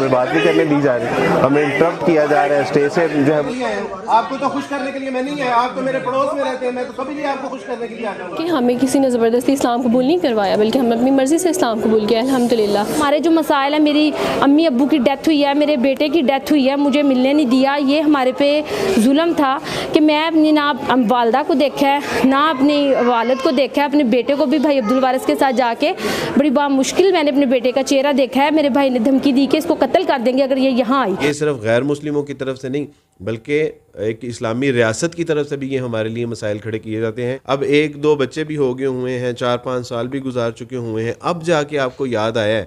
ہمیں بات نہیں کرنے دی جا رہی, ہمیں انٹرپٹ کیا جا رہا ہے اسٹیج سے جو ہے. آپ کو تو خوش کرنے کے لیے میں نہیں ہے, آپ تو میرے پڑوس میں رہتے ہیں, میں تو کبھی نہیں آپ کو خوش کرنے کے لیے آتا ہوں. کہ ہمیں کسی نے زبردستی اسلام قبول نہیں کروایا, بلکہ ہم نے اپنی مرضی سے اسلام قبول کیا الحمدللہ. ہمارے جو مسائل ہیں, میری امی ابو کی ڈیتھ ہوئی ہے, میرے بیٹے کی ڈیتھ ہوئی ہے, مجھے ملنے نہیں دیا, یہ ہمارے پہ ظلم تھا کہ میں اپنی نہ والدہ کو دیکھا ہے نہ اپنی والد کو دیکھا ہے. اپنے بیٹے کو بھی بھائی عبدالوارث کے ساتھ جا کے بڑی مشکل میں نے اپنے بیٹے کا چہرہ دیکھا ہے. میرے بھائی نے دھمکی دی کہ اس کو قتل کر دیں گے اگر یہ یہاں آئی. یہ صرف غیر مسلموں کی طرف سے نہیں بلکہ ایک اسلامی ریاست کی طرف سے بھی یہ ہمارے لیے مسائل کھڑے کیے جاتے ہیں. اب 1-2 بچے بھی ہو گئے ہوئے ہیں, 4-5 سال بھی گزار چکے ہوئے ہیں, اب جا کے آپ کو یاد آیا ہے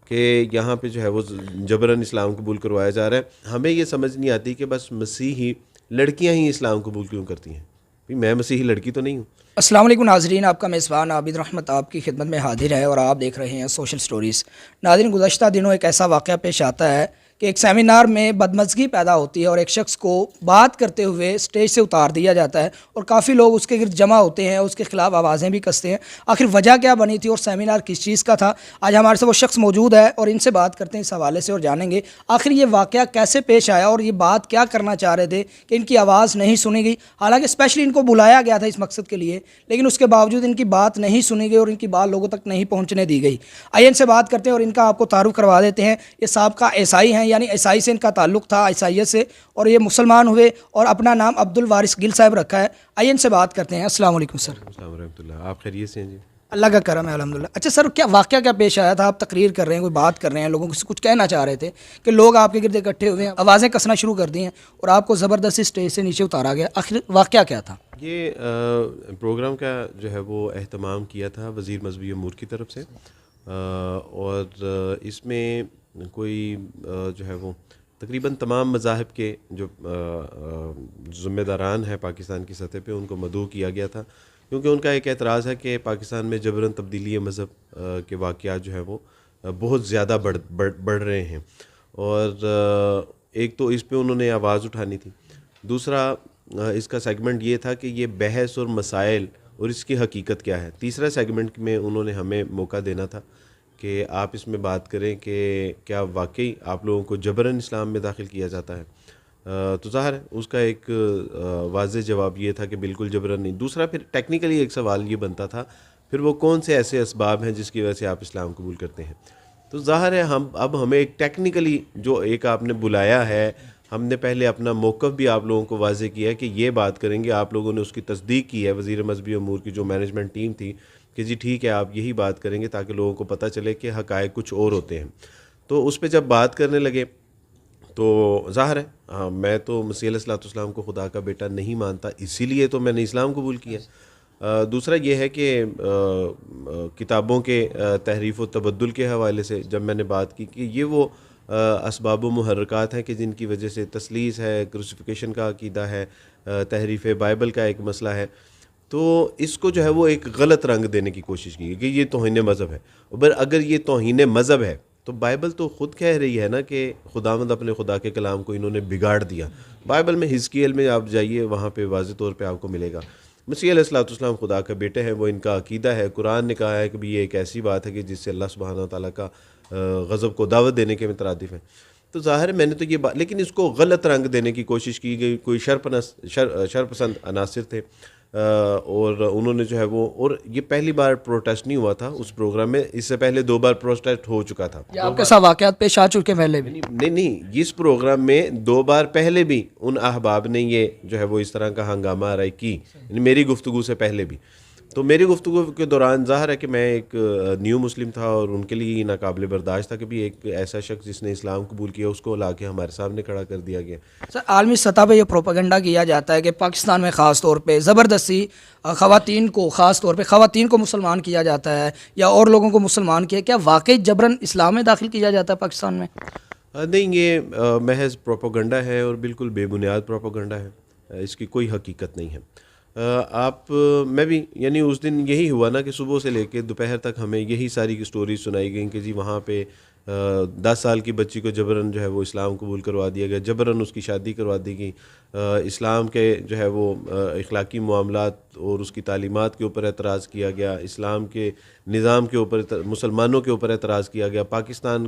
کہ یہاں پہ جو ہے وہ جبراً اسلام قبول کروایا جا رہا ہے. ہمیں یہ سمجھ نہیں آتی کہ بس مسیحی لڑکیاں ہی اسلام قبول کیوں کرتی ہیں. میں مسیحی لڑکی تو نہیں ہوں. السلام علیکم ناظرین, آپ کا میزبان عابد رحمت آپ کی خدمت میں حاضر ہے اور آپ دیکھ رہے ہیں سوشل سٹوریز. ناظرین, گزشتہ دنوں ایک ایسا واقعہ پیش آتا ہے کہ ایک سیمینار میں بدمزگی پیدا ہوتی ہے اور ایک شخص کو بات کرتے ہوئے اسٹیج سے اتار دیا جاتا ہے اور کافی لوگ اس کے گرد جمع ہوتے ہیں, اس کے خلاف آوازیں بھی کستے ہیں. آخر وجہ کیا بنی تھی اور سیمینار کس چیز کا تھا؟ آج ہمارے سے وہ شخص موجود ہے اور ان سے بات کرتے ہیں اس حوالے سے اور جانیں گے آخر یہ واقعہ کیسے پیش آیا اور یہ بات کیا کرنا چاہ رہے تھے کہ ان کی آواز نہیں سنی گئی. حالانکہ اسپیشلی ان کو بلایا گیا تھا اس مقصد کے لیے, لیکن اس کے باوجود ان کی بات نہیں سنی گئی اور ان کی بات لوگوں تک نہیں پہنچنے دی گئی. آئیے ان سے بات کرتے ہیں اور ان کا آپ کو تعارف کروا دیتے ہیں. یہ سابقہ عیسائی ہیں, یعنی عیسائی سے ان کا تعلق تھا, عیسائیت سے, اور یہ مسلمان ہوئے اور اپنا نام عبدالوارث گل صاحب رکھا ہے. آئیے ان سے بات کرتے ہیں. السلام علیکم سر. السلام ورحمۃ اللہ. آپ خیریت سے ہیں؟ جی اللہ کا کرم ہے الحمدللہ. اچھا سر, کیا واقعہ کیا پیش آیا تھا؟ آپ تقریر کر رہے ہیں, کوئی بات کر رہے ہیں, لوگوں سے کچھ کہنا چاہ رہے تھے کہ لوگ آپ کے گرد اکٹھے ہوئے ہیں, آوازیں کسنا شروع کر دی ہیں اور آپ کو زبردستی اسٹیج سے نیچے اتارا گیا. آخر واقعہ کیا تھا؟ یہ پروگرام کا جو ہے وہ اہتمام کیا تھا وزیر مذہبی امور کی طرف سے, اور اس میں کوئی جو ہے وہ تقریباً تمام مذاہب کے جو ذمہ داران ہیں پاکستان کی سطح پہ ان کو مدعو کیا گیا تھا, کیونکہ ان کا ایک اعتراض ہے کہ پاکستان میں جبراً تبدیلی مذہب کے واقعات جو ہے وہ بہت زیادہ بڑھ رہے ہیں. اور ایک تو اس پہ انہوں نے آواز اٹھانی تھی, دوسرا اس کا سیگمنٹ یہ تھا کہ یہ بحث اور مسائل اور اس کی حقیقت کیا ہے. تیسرا سیگمنٹ میں انہوں نے ہمیں موقع دینا تھا کہ آپ اس میں بات کریں کہ کیا واقعی آپ لوگوں کو جبراً اسلام میں داخل کیا جاتا ہے. تو ظاہر ہے اس کا ایک واضح جواب یہ تھا کہ بالکل جبراً نہیں. دوسرا پھر ٹیکنیکلی ایک سوال یہ بنتا تھا پھر وہ کون سے ایسے اسباب ہیں جس کی وجہ سے آپ اسلام قبول کرتے ہیں. تو ظاہر ہے اب ہمیں ایک ٹیکنیکلی جو ایک آپ نے بلایا ہے, ہم نے پہلے اپنا موقف بھی آپ لوگوں کو واضح کیا ہے کہ یہ بات کریں گے. آپ لوگوں نے اس کی تصدیق کی ہے, وزیر مذہبی امور کی جو مینجمنٹ ٹیم تھی, کہ جی ٹھیک ہے آپ یہی بات کریں گے تاکہ لوگوں کو پتہ چلے کہ حقائق کچھ اور ہوتے ہیں. تو اس پہ جب بات کرنے لگے تو ظاہر ہے ہاں میں تو مسیح علیہ الصلوۃ والسلام کو خدا کا بیٹا نہیں مانتا, اسی لیے تو میں نے اسلام قبول کیا. دوسرا یہ ہے کہ کتابوں کے تحریف و تبدل کے حوالے سے جب میں نے بات کی کہ یہ وہ اسباب و محرکات ہیں کہ جن کی وجہ سے تثلیث ہے, کروسیفیکیشن کا عقیدہ ہے, تحریف بائبل کا ایک مسئلہ ہے, تو اس کو جو ہے وہ ایک غلط رنگ دینے کی کوشش کی کہ یہ توہین مذہب ہے. اور اگر یہ توہین مذہب ہے تو بائبل تو خود کہہ رہی ہے نا کہ خداوند اپنے خدا کے کلام کو انہوں نے بگاڑ دیا. بائبل میں حزقیل میں آپ جائیے, وہاں پہ واضح طور پہ آپ کو ملے گا مسیح علیہ الصلوۃ والسلام خدا کا بیٹے ہیں, وہ ان کا عقیدہ ہے. قرآن نے کہا ہے کہ یہ ایک ایسی بات ہے کہ جس سے اللہ سبحانہ تعالیٰ کا غضب کو دعوت دینے کے مترادف ہیں. تو ظاہر ہے میں نے تو یہ بات, لیکن اس کو غلط رنگ دینے کی کوشش کی گئی. کوئی شرپسند عناصر تھے اور انہوں نے جو ہے وہ, اور یہ پہلی بار پروٹیسٹ نہیں ہوا تھا اس پروگرام میں, اس سے پہلے 2 بار پروٹیسٹ ہو چکا تھا. آپ کے ساتھ واقعات پیش آ چکے پہلے بھی؟ نہیں, اس پروگرام میں 2 بار پہلے بھی ان احباب نے یہ جو ہے وہ اس طرح کا ہنگامہ آرائی کی, میری گفتگو سے پہلے بھی. تو میری گفتگو کے دوران ظاہر ہے کہ میں ایک نیو مسلم تھا اور ان کے لیے یہ ناقابل برداشت تھا کہ بھی ایک ایسا شخص جس نے اسلام قبول کیا اس کو لا کے ہمارے سامنے کھڑا کر دیا گیا. سر, عالمی سطح پہ یہ پروپیگنڈا کیا جاتا ہے کہ پاکستان میں خاص طور پہ زبردستی خواتین کو, خاص طور پہ خواتین کو مسلمان کیا جاتا ہے یا اور لوگوں کو مسلمان کیا. کیا واقعی جبراً اسلام میں داخل کیا جاتا ہے پاکستان میں؟ نہیں, یہ محض پروپیگنڈا ہے اور بالکل بے بنیاد پروپیگنڈا ہے, اس کی کوئی حقیقت نہیں ہے. میں بھی یعنی اس دن یہی ہوا نا کہ صبح سے لے کے دوپہر تک ہمیں یہی ساری سٹوریز سنائی گئیں کہ جی وہاں پہ 10 سال کی بچی کو جبراً جو ہے وہ اسلام قبول کروا دیا گیا, جبراً اس کی شادی کروا دی گئی, اسلام کے جو ہے وہ اخلاقی معاملات اور اس کی تعلیمات کے اوپر اعتراض کیا گیا, اسلام کے نظام کے اوپر, مسلمانوں کے اوپر اعتراض کیا گیا, پاکستان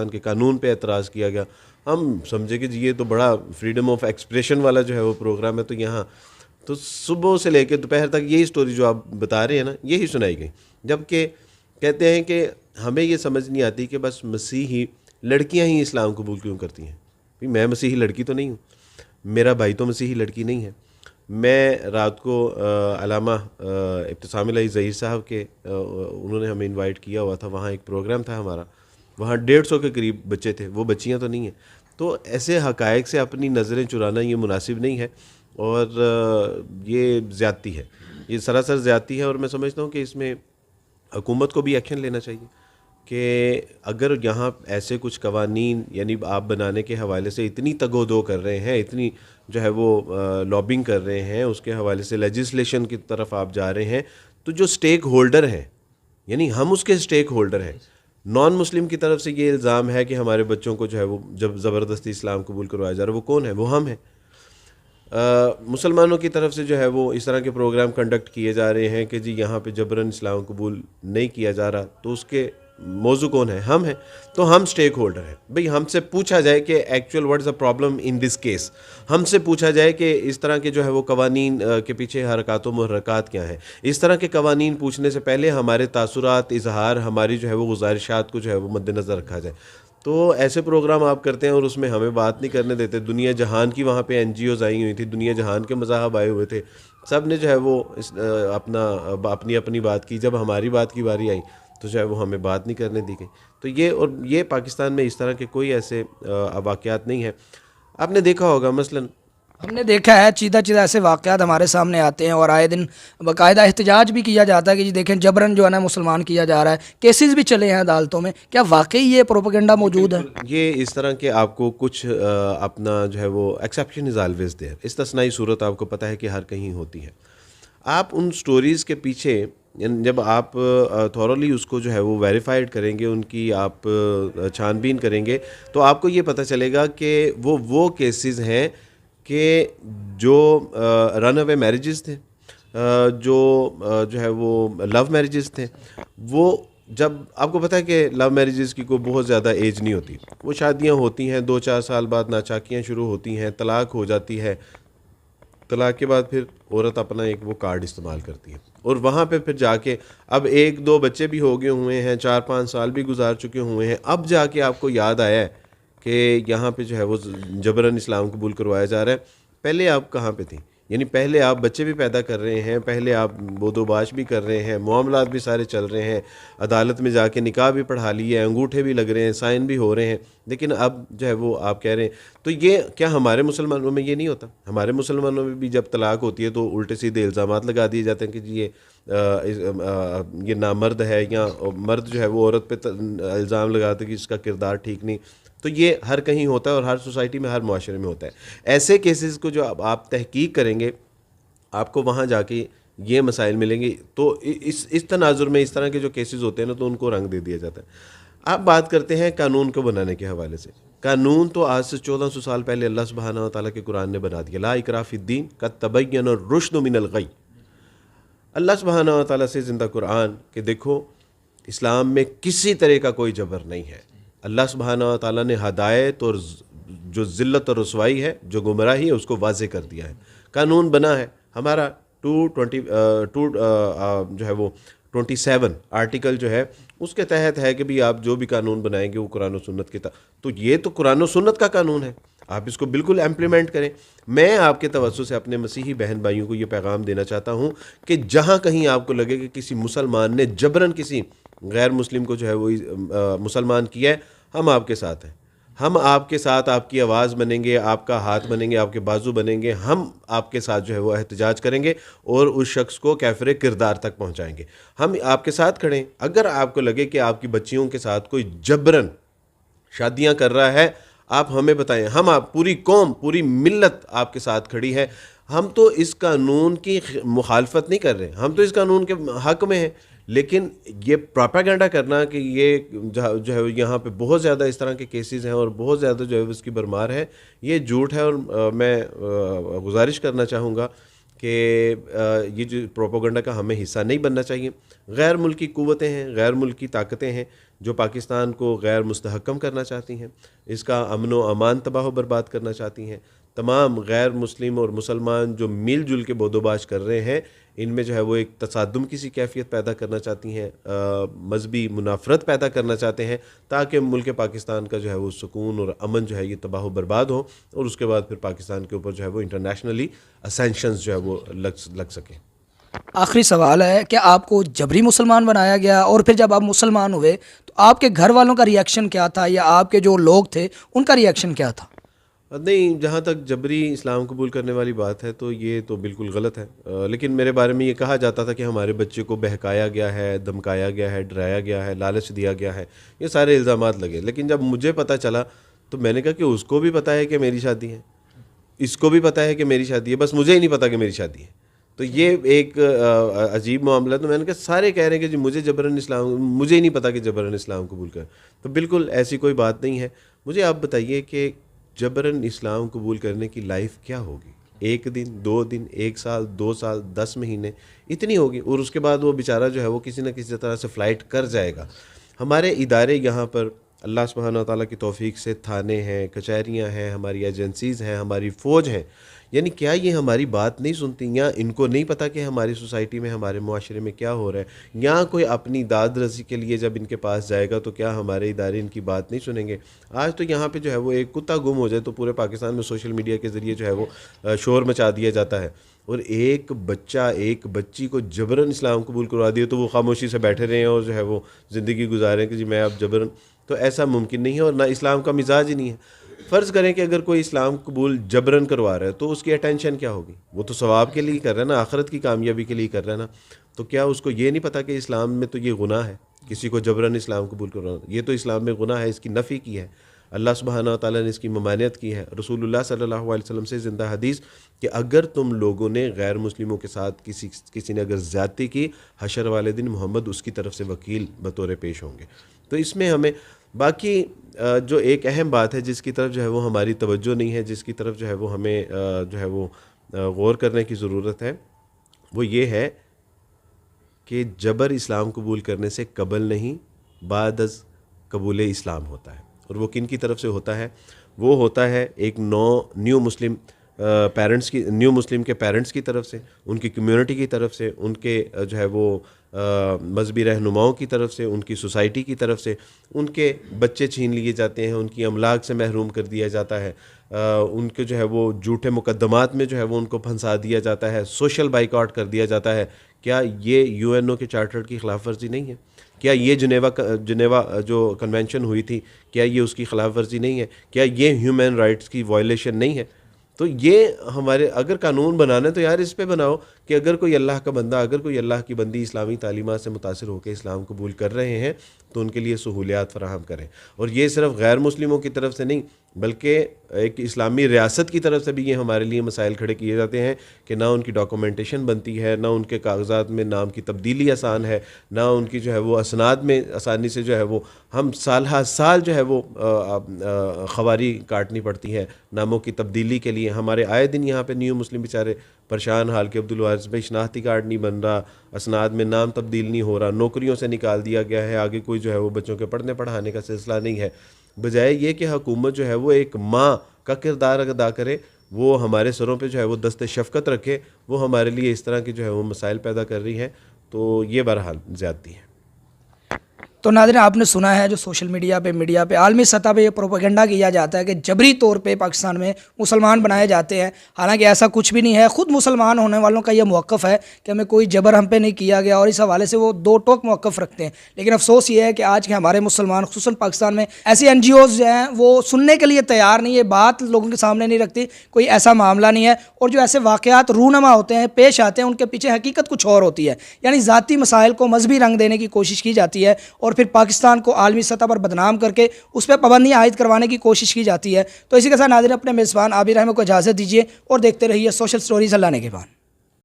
کے قانون پہ اعتراض کیا گیا. ہم سمجھے کہ جی یہ تو بڑا فریڈم آف ایکسپریشن والا جو ہے وہ پروگرام ہے, تو یہاں تو صبح سے لے کے دوپہر تک یہی سٹوری جو آپ بتا رہے ہیں نا یہی سنائی گئی. جبکہ کہتے ہیں کہ ہمیں یہ سمجھ نہیں آتی کہ بس مسیحی لڑکیاں ہی اسلام قبول کیوں کرتی ہیں. میں مسیحی لڑکی تو نہیں ہوں, میرا بھائی تو مسیحی لڑکی نہیں ہے. میں رات کو علامہ ابتسام الہی ظہیر صاحب کے انہوں نے ہمیں انوائٹ کیا ہوا تھا, وہاں ایک پروگرام تھا ہمارا, وہاں 150 کے قریب بچے تھے, وہ بچیاں تو نہیں ہیں. تو ایسے حقائق سے اپنی نظریں چرانا یہ مناسب نہیں ہے اور یہ زیادتی ہے, یہ سراسر زیادتی ہے. اور میں سمجھتا ہوں کہ اس میں حکومت کو بھی ایکشن لینا چاہیے کہ اگر یہاں ایسے کچھ قوانین یعنی آپ بنانے کے حوالے سے اتنی تگ و دو کر رہے ہیں, اتنی جو ہے وہ لابنگ کر رہے ہیں, اس کے حوالے سے لیجسلیشن کی طرف آپ جا رہے ہیں, تو جو سٹیک ہولڈر ہیں یعنی ہم اس کے سٹیک ہولڈر ہیں. نان مسلم کی طرف سے یہ الزام ہے کہ ہمارے بچوں کو جو ہے وہ جب زبردستی اسلام قبول کروایا جا رہا ہے, وہ کون ہے؟ وہ ہم ہیں. مسلمانوں کی طرف سے جو ہے وہ اس طرح کے پروگرام کنڈکٹ کیے جا رہے ہیں کہ جی یہاں پہ جبراً اسلام قبول نہیں کیا جا رہا, تو اس کے موضوع کون ہے؟ ہم ہیں. تو ہم سٹیک ہولڈر ہیں. بھئی ہم سے پوچھا جائے کہ actual what is the problem in this case, ہم سے پوچھا جائے کہ اس طرح کے جو ہے وہ قوانین کے پیچھے حرکات و محرکات کیا ہیں. اس طرح کے قوانین پوچھنے سے پہلے ہمارے تاثرات, اظہار, ہماری جو ہے وہ گزارشات کو جو ہے وہ مد نظر رکھا جائے. تو ایسے پروگرام آپ کرتے ہیں اور اس میں ہمیں بات نہیں کرنے دیتے. دنیا جہان کی وہاں پہ NGOs آئی ہوئی تھی, دنیا جہان کے مذاہب آئے ہوئے تھے, سب نے جو ہے وہ اپنی بات کی. جب ہماری بات کی باری آئی تو جو ہے وہ ہمیں بات نہیں کرنے دی گئی. تو یہ پاکستان میں اس طرح کے کوئی ایسے واقعات نہیں ہیں. آپ نے دیکھا ہوگا مثلاً ہم نے دیکھا ہے چیدہ ایسے واقعات ہمارے سامنے آتے ہیں اور آئے دن باقاعدہ احتجاج بھی کیا جاتا ہے کہ جی دیکھیں جبراً جو ہے نا مسلمان کیا جا رہا ہے, کیسز بھی چلے ہیں عدالتوں میں. کیا واقعی یہ پروپیگنڈا موجود ہے؟ یہ اس طرح کے آپ کو کچھ اپنا جو ہے وہ ایکسیپشن از آلویز دیئر, استثنائی صورت آپ کو پتہ ہے کہ ہر کہیں ہوتی ہے. آپ ان سٹوریز کے پیچھے جب آپ تھورلی اس کو جو ہے وہ ویریفائڈ کریں گے, ان کی آپ چھان بین کریں گے, تو آپ کو یہ پتہ چلے گا کہ وہ کیسز ہیں کہ جو رن اوے میریجز تھے, جو ہے وہ لو میریجز تھے. وہ جب آپ کو پتہ ہے کہ لو میریجز کی کوئی بہت زیادہ ایج نہیں ہوتی, وہ شادیاں ہوتی ہیں 2-4 سال بعد ناچاکیاں شروع ہوتی ہیں, طلاق ہو جاتی ہے, طلاق کے بعد پھر عورت اپنا ایک وہ کارڈ استعمال کرتی ہے اور وہاں پہ پھر جا کے اب 1-2 بچے بھی ہو گئے ہوئے ہیں, 4-5 سال بھی گزار چکے ہوئے ہیں, اب جا کے آپ کو یاد آیا ہے کہ یہاں پہ جو ہے وہ جبراً اسلام قبول کروایا جا رہا ہے. پہلے آپ کہاں پہ تھیں؟ یعنی پہلے آپ بچے بھی پیدا کر رہے ہیں, پہلے آپ بود و باش بھی کر رہے ہیں, معاملات بھی سارے چل رہے ہیں, عدالت میں جا کے نکاح بھی پڑھا لی ہے, انگوٹھے بھی لگ رہے ہیں, سائن بھی ہو رہے ہیں, لیکن اب جو ہے وہ آپ کہہ رہے ہیں. تو یہ کیا ہمارے مسلمانوں میں یہ نہیں ہوتا؟ ہمارے مسلمانوں میں بھی جب طلاق ہوتی ہے تو الٹے سیدھے الزامات لگا دیے جاتے ہیں کہ جی یہ نامرد ہے, یا مرد جو ہے وہ عورت پہ الزام لگاتے کہ اس کا کردار ٹھیک نہیں. تو یہ ہر کہیں ہوتا ہے اور ہر سوسائٹی میں, ہر معاشرے میں ہوتا ہے. ایسے کیسز کو جو آپ تحقیق کریں گے, آپ کو وہاں جا کے یہ مسائل ملیں گے. تو اس تناظر میں اس طرح کے جو کیسز ہوتے ہیں نا, تو ان کو رنگ دے دیا جاتا ہے. آپ بات کرتے ہیں قانون کو بنانے کے حوالے سے. قانون تو آج سے 1400 سال پہلے اللہ سبحانہ و تعالیٰ کے قرآن نے بنا دیا. لا اکراہ فی الدین قد تبین الرشد من الغی. اللہ سبحانہ و تعالیٰ سے زندہ قرآن کہ دیکھو اسلام میں کسی طرح کا کوئی جبر نہیں ہے. اللہ سبحانہ و تعالیٰ نے ہدایت اور جو ذلت اور رسوائی ہے, جو گمراہی ہے, اس کو واضح کر دیا ہے. قانون بنا ہے ہمارا 222 جو ہے وہ 27 آرٹیکل جو ہے, اس کے تحت ہے کہ بھی آپ جو بھی قانون بنائیں گے وہ قرآن و سنت کے تو یہ تو قرآن و سنت کا قانون ہے, آپ اس کو بالکل امپلیمنٹ کریں. میں آپ کے توسط سے اپنے مسیحی بہن بھائیوں کو یہ پیغام دینا چاہتا ہوں کہ جہاں کہیں آپ کو لگے کہ کسی مسلمان نے جبراً کسی غیر مسلم کو جو ہے وہ مسلمان کیا ہے, ہم آپ کے ساتھ ہیں. ہم آپ کے ساتھ آپ کی آواز بنیں گے, آپ کا ہاتھ بنیں گے, آپ کے بازو بنیں گے. ہم آپ کے ساتھ جو ہے وہ احتجاج کریں گے اور اس شخص کو کافر کردار تک پہنچائیں گے. ہم آپ کے ساتھ کھڑے ہیں. اگر آپ کو لگے کہ آپ کی بچیوں کے ساتھ کوئی جبراً شادیاں کر رہا ہے, آپ ہمیں بتائیں. ہم آپ پوری قوم, پوری ملت آپ کے ساتھ کھڑی ہے. ہم تو اس قانون کی مخالفت نہیں کر رہے, ہم تو اس قانون کے حق میں ہیں, لیکن یہ پروپیگنڈا کرنا کہ یہ جو ہے یہاں پہ بہت زیادہ اس طرح کے کیسز ہیں اور بہت زیادہ جو ہے اس کی بھرمار ہے، یہ جھوٹ ہے. اور میں گزارش کرنا چاہوں گا کہ یہ جو پروپیگنڈا کا ہمیں حصہ نہیں بننا چاہیے. غیر ملکی قوتیں ہیں، غیر ملکی طاقتیں ہیں جو پاکستان کو غیر مستحکم کرنا چاہتی ہیں، اس کا امن و امان تباہ و برباد کرنا چاہتی ہیں. تمام غیر مسلم اور مسلمان جو مل جل کے بودوباش کر رہے ہیں، ان میں جو ہے وہ ایک تصادم کی سی کیفیت پیدا کرنا چاہتی ہیں، مذہبی منافرت پیدا کرنا چاہتے ہیں، تاکہ ملک پاکستان کا جو ہے وہ سکون اور امن جو ہے یہ تباہ و برباد ہو، اور اس کے بعد پھر پاکستان کے اوپر جو ہے وہ انٹرنیشنلی اسینکشنز جو ہے وہ لگ سکیں. آخری سوال ہے کہ آپ کو جبری مسلمان بنایا گیا، اور پھر جب آپ مسلمان ہوئے تو آپ کے گھر والوں کا ریئیکشن کیا تھا، یا آپ کے جو لوگ تھے ان کا ریئیکشن کیا تھا؟ نہیں، جہاں تک جبری اسلام قبول کرنے والی بات ہے تو یہ تو بالکل غلط ہے. لیکن میرے بارے میں یہ کہا جاتا تھا کہ ہمارے بچے کو بہکایا گیا ہے، دھمکایا گیا ہے، ڈرایا گیا ہے، لالچ دیا گیا ہے، یہ سارے الزامات لگے. لیکن جب مجھے پتہ چلا تو میں نے کہا کہ اس کو بھی پتہ ہے کہ میری شادی ہے، اس کو بھی پتہ ہے کہ میری شادی ہے، بس مجھے ہی نہیں پتہ کہ میری شادی ہے. تو یہ ایک عجیب معاملہ. تو میں نے کہا سارے کہہ رہے ہیں کہ جی مجھے جبراً اسلام، مجھے ہی نہیں پتہ کہ جبراً اسلام قبول کریں. تو بالکل ایسی کوئی بات نہیں ہے. مجھے آپ بتائیے کہ جبراً اسلام قبول کرنے کی لائف کیا ہوگی؟ 1 دن، 2 دن، 1 سال، 2 سال، 10 مہینے، اتنی ہوگی. اور اس کے بعد وہ بیچارہ جو ہے وہ کسی نہ کسی طرح سے فلائٹ کر جائے گا. ہمارے ادارے یہاں پر اللہ سبحانہ وتعالیٰ کی توفیق سے تھانے ہیں، کچہریاں ہیں، ہماری ایجنسیز ہیں، ہماری فوج ہیں. یعنی کیا یہ ہماری بات نہیں سنتی، یا ان کو نہیں پتہ کہ ہماری سوسائٹی میں، ہمارے معاشرے میں کیا ہو رہا ہے؟ یا کوئی اپنی داد رسی کے لیے جب ان کے پاس جائے گا تو کیا ہمارے ادارے ان کی بات نہیں سنیں گے؟ آج تو یہاں پہ جو ہے وہ ایک کتا گم ہو جائے تو پورے پاکستان میں سوشل میڈیا کے ذریعے جو ہے وہ شور مچا دیا جاتا ہے. اور ایک بچہ، ایک بچی کو جبراً اسلام قبول کروا دیا تو وہ خاموشی سے بیٹھے رہے ہیں اور جو ہے وہ زندگی گزاریں کہ جی میں اب جبراً. تو ایسا ممکن نہیں ہے، اور نہ اسلام کا مزاج ہی نہیں ہے. فرض کریں کہ اگر کوئی اسلام قبول جبراً کروا رہا ہے تو اس کی اٹینشن کیا ہوگی؟ وہ تو ثواب کے لیے کر رہا ہے نا، آخرت کی کامیابی کے لیے کر رہا ہے نا. تو کیا اس کو یہ نہیں پتہ کہ اسلام میں تو یہ گناہ ہے کسی کو جبراً اسلام قبول کروانا؟ یہ تو اسلام میں گناہ ہے، اس کی نفی کی ہے. اللہ سبحانہ و تعالیٰ نے اس کی ممانعت کی ہے. رسول اللہ صلی اللہ علیہ وسلم سے زندہ حدیث کہ اگر تم لوگوں نے غیر مسلموں کے ساتھ کسی نے اگر زیادتی کی، حشر والے دن محمد اس کی طرف سے وکیل بطور پیش ہوں گے. تو اس میں ہمیں باقی جو ایک اہم بات ہے جس کی طرف جو ہے وہ ہماری توجہ نہیں ہے، جس کی طرف جو ہے وہ ہمیں جو ہے وہ غور کرنے کی ضرورت ہے، وہ یہ ہے کہ جبر اسلام قبول کرنے سے قبل نہیں، بعد از قبول اسلام ہوتا ہے. اور وہ کن کی طرف سے ہوتا ہے؟ وہ ہوتا ہے ایک نیو مسلم کے پیرنٹس کی طرف سے، ان کی کمیونٹی کی طرف سے، ان کے جو ہے وہ مذہبی رہنماؤں کی طرف سے، ان کی سوسائٹی کی طرف سے. ان کے بچے چھین لیے جاتے ہیں، ان کی املاک سے محروم کر دیا جاتا ہے، ان کے جو ہے وہ جھوٹے مقدمات میں جو ہے وہ ان کو پھنسا دیا جاتا ہے، سوشل بائیکاٹ کر دیا جاتا ہے. کیا یہ UN کے چارٹر کی خلاف ورزی نہیں ہے؟ کیا یہ جنیوا جو کنونشن ہوئی تھی، کیا یہ اس کی خلاف ورزی نہیں ہے؟ کیا یہ ہیومن رائٹس کی وائلیشن نہیں ہے؟ تو یہ ہمارے اگر قانون بنانا ہے تو یار اس پہ بناؤ کہ اگر کوئی اللہ کا بندہ، اگر کوئی اللہ کی بندی اسلامی تعلیمات سے متاثر ہو کے اسلام قبول کر رہے ہیں تو ان کے لیے سہولیات فراہم کریں. اور یہ صرف غیر مسلموں کی طرف سے نہیں بلکہ ایک اسلامی ریاست کی طرف سے بھی یہ ہمارے لیے مسائل کھڑے کیے جاتے ہیں کہ نہ ان کی ڈاکومنٹیشن بنتی ہے، نہ ان کے کاغذات میں نام کی تبدیلی آسان ہے، نہ ان کی جو ہے وہ اسناد میں آسانی سے جو ہے وہ ہم سال ہر سال جو ہے وہ خواری کاٹنی پڑتی ہے ناموں کی تبدیلی کے لیے. ہمارے آئے دن یہاں پہ نیو مسلم بیچارے پریشان حال کے عبدالوارث بھائی شناختی کارڈ نہیں بن رہا، اسناد میں نام تبدیل نہیں ہو رہا، نوکریوں سے نکال دیا گیا ہے، آگے کوئی جو ہے وہ بچوں کے پڑھنے پڑھانے کا سلسلہ نہیں ہے. بجائے یہ کہ حکومت جو ہے وہ ایک ماں کا کردار ادا کرے، وہ ہمارے سروں پہ جو ہے وہ دست شفقت رکھے، وہ ہمارے لیے اس طرح کی جو ہے وہ مسائل پیدا کر رہی ہے، تو یہ بہرحال زیادتی ہے. تو ناظرین آپ نے سنا ہے جو سوشل میڈیا پہ عالمی سطح پہ یہ پروپیگنڈا کیا جاتا ہے کہ جبری طور پہ پاکستان میں مسلمان بنائے جاتے ہیں، حالانکہ ایسا کچھ بھی نہیں ہے. خود مسلمان ہونے والوں کا یہ موقف ہے کہ ہمیں کوئی جبر ہم پہ نہیں کیا گیا، اور اس حوالے سے وہ دو ٹوک موقف رکھتے ہیں. لیکن افسوس یہ ہے کہ آج کے ہمارے مسلمان خصوصاً پاکستان میں ایسی NGOs جو ہیں وہ سننے کے لیے تیار نہیں ہے، بات لوگوں کے سامنے نہیں رکھتی، کوئی ایسا معاملہ نہیں ہے. اور جو ایسے واقعات رونما ہوتے ہیں، پیش آتے ہیں، ان کے پیچھے حقیقت کچھ اور ہوتی ہے. یعنی ذاتی مسائل کو مذہبی رنگ دینے کی کوشش کی جاتی ہے، اور پھر پاکستان کو عالمی سطح پر بدنام کر کے اس پہ پابندیاں عائد کروانے کی کوشش کی جاتی ہے. تو اسی کے ساتھ ناظرین اپنے میزبان عابر احمد کو اجازت دیجیے اور دیکھتے رہیے سوشل سٹوریز. اللہ نے کے بعد.